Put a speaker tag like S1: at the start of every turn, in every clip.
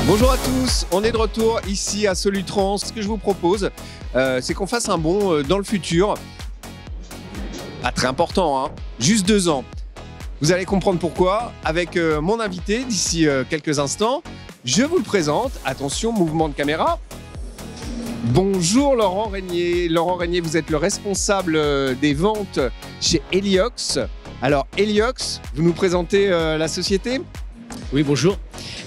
S1: Bonjour à tous, on est de retour ici à Solutrans. Ce que je vous propose, c'est qu'on fasse un bond dans le futur. Pas très important, hein, juste 2 ans. Vous allez comprendre pourquoi avec mon invité d'ici quelques instants. Je vous le présente. Attention, mouvement de caméra. Bonjour Laurent Régnier. Laurent Régnier, vous êtes le responsable des ventes chez Heliox. Alors Heliox, vous nous présentez la société ?
S2: Oui, bonjour.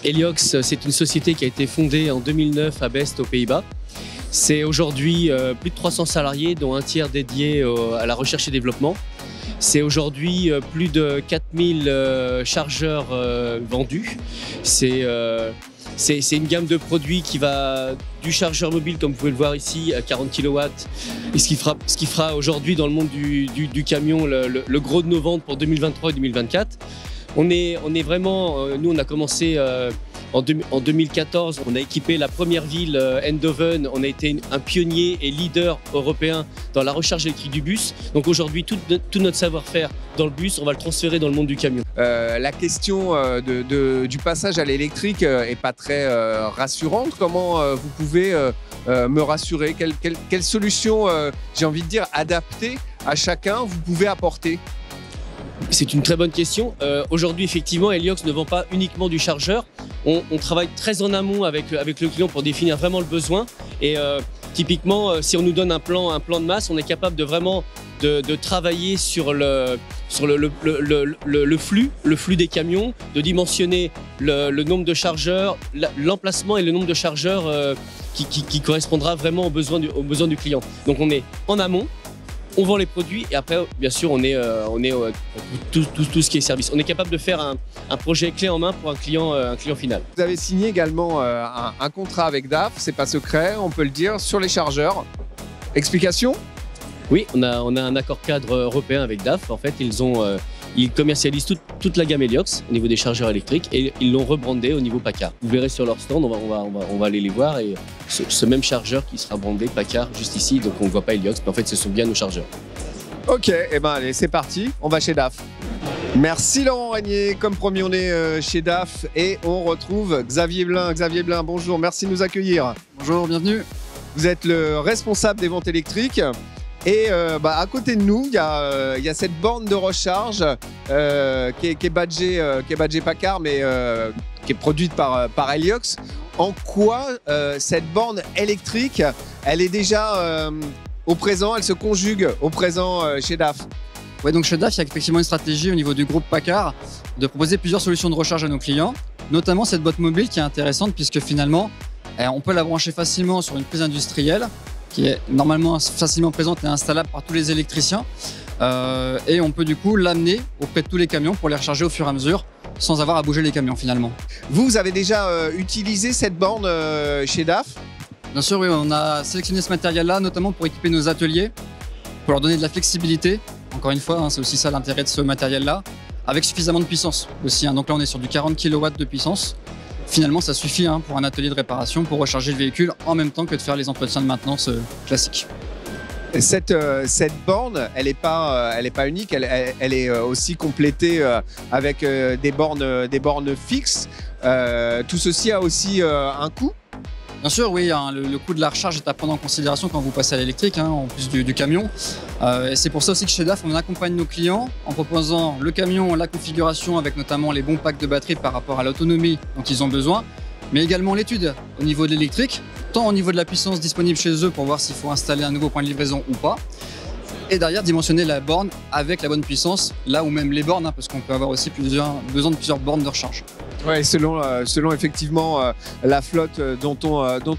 S2: Heliox, c'est une société qui a été fondée en 2009 à Best, aux Pays-Bas. C'est aujourd'hui plus de 300 salariés, dont un tiers dédié à la recherche et développement. C'est aujourd'hui plus de 4000 chargeurs vendus. C'est une gamme de produits qui va du chargeur mobile, comme vous pouvez le voir ici, à 40 kW. Et ce qui fera aujourd'hui dans le monde du camion le gros de nos ventes pour 2023 et 2024. On est vraiment, nous on a commencé en 2014, on a équipé la première ville, Eindhoven. On a été un pionnier et leader européen dans la recharge électrique du bus. Donc aujourd'hui, tout notre savoir-faire dans le bus, on va le transférer dans le monde du camion. La question du passage à l'électrique est pas très rassurante. Comment vous pouvez me rassurer? Quelle solution, j'ai envie de dire, adaptée à chacun, vous pouvez apporter? C'est une très bonne question. Aujourd'hui, effectivement, Heliox ne vend pas uniquement du chargeur. On travaille très en amont avec le client pour définir vraiment le besoin. Et typiquement, si on nous donne un plan de masse, on est capable de vraiment de travailler sur le flux des camions, de dimensionner le nombre de chargeurs, l'emplacement et le nombre de chargeurs qui correspondra vraiment aux besoins du client. Donc on est en amont. On vend les produits et après, bien sûr, on est tout ce qui est service. On est capable de faire un projet clé en main pour un client final.
S1: Vous avez signé également un contrat avec DAF, c'est pas secret, on peut le dire, sur les chargeurs. Explication?
S2: Oui, on a un accord cadre européen avec DAF. En fait, ils commercialisent toute la gamme Heliox au niveau des chargeurs électriques et ils l'ont rebrandé au niveau Packard. Vous verrez sur leur stand, on va aller les voir et ce même chargeur qui sera brandé Packard juste ici, donc on ne voit pas Heliox, mais en fait ce sont bien nos chargeurs.
S1: Ok, et ben allez, c'est parti, on va chez DAF. Merci Laurent Régnier, comme promis on est chez DAF et on retrouve Xavier Blin. Xavier Blin, bonjour, merci de nous accueillir.
S3: Bonjour, bienvenue.
S1: Vous êtes le responsable des ventes électriques. Et à côté de nous, il y a cette borne de recharge qui est badgée Packard, mais qui est produite par Heliox. En quoi cette borne électrique, elle est déjà au présent, elle se conjugue au présent chez DAF?
S3: Ouais, donc chez DAF, il y a effectivement une stratégie au niveau du groupe Packard de proposer plusieurs solutions de recharge à nos clients, notamment cette boîte mobile qui est intéressante puisque finalement, on peut la brancher facilement sur une prise industrielle, qui est normalement facilement présente et installable par tous les électriciens. Et on peut du coup l'amener auprès de tous les camions pour les recharger au fur et à mesure sans avoir à bouger les camions finalement.
S1: Vous avez déjà utilisé cette borne chez DAF?
S3: Bien sûr, oui, on a sélectionné ce matériel-là notamment pour équiper nos ateliers, pour leur donner de la flexibilité. Encore une fois, hein, c'est aussi ça l'intérêt de ce matériel-là, avec suffisamment de puissance aussi. Hein. Donc là, on est sur du 40 kW de puissance. Finalement, ça suffit pour un atelier de réparation pour recharger le véhicule en même temps que de faire les entretiens de maintenance classiques.
S1: Cette borne, elle n'est pas unique, elle est aussi complétée avec des bornes fixes. Tout ceci a aussi un coût?
S3: Bien sûr, oui, hein, le coût de la recharge est à prendre en considération quand vous passez à l'électrique, hein, en plus du camion. Et c'est pour ça aussi que chez DAF, on accompagne nos clients en proposant le camion, la configuration avec notamment les bons packs de batterie par rapport à l'autonomie dont ils ont besoin, mais également l'étude au niveau de l'électrique, tant au niveau de la puissance disponible chez eux pour voir s'il faut installer un nouveau point de livraison ou pas, et derrière dimensionner la borne avec la bonne puissance, là où même les bornes, hein, parce qu'on peut avoir aussi besoin de plusieurs bornes de recharge.
S1: Ouais, selon effectivement la flotte dont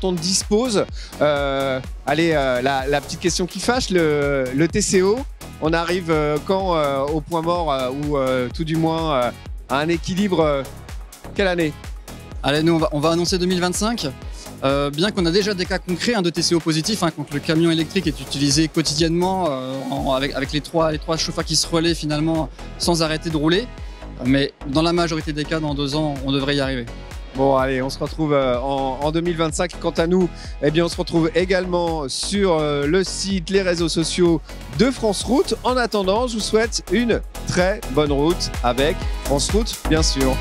S1: on dispose. Allez, la petite question qui fâche, le TCO, on arrive quand au point mort ou tout du moins à un équilibre, quelle année?
S3: Allez, nous on va annoncer 2025. Bien qu'on a déjà des cas concrets de TCO positifs, quand le camion électrique est utilisé quotidiennement avec les trois chauffeurs qui se relaient finalement sans arrêter de rouler. Mais dans la majorité des cas, dans 2 ans, on devrait y arriver.
S1: Bon, allez, on se retrouve en 2025. Quant à nous, eh bien, on se retrouve également sur le site, les réseaux sociaux de France Route. En attendant, je vous souhaite une très bonne route avec France Route, bien sûr.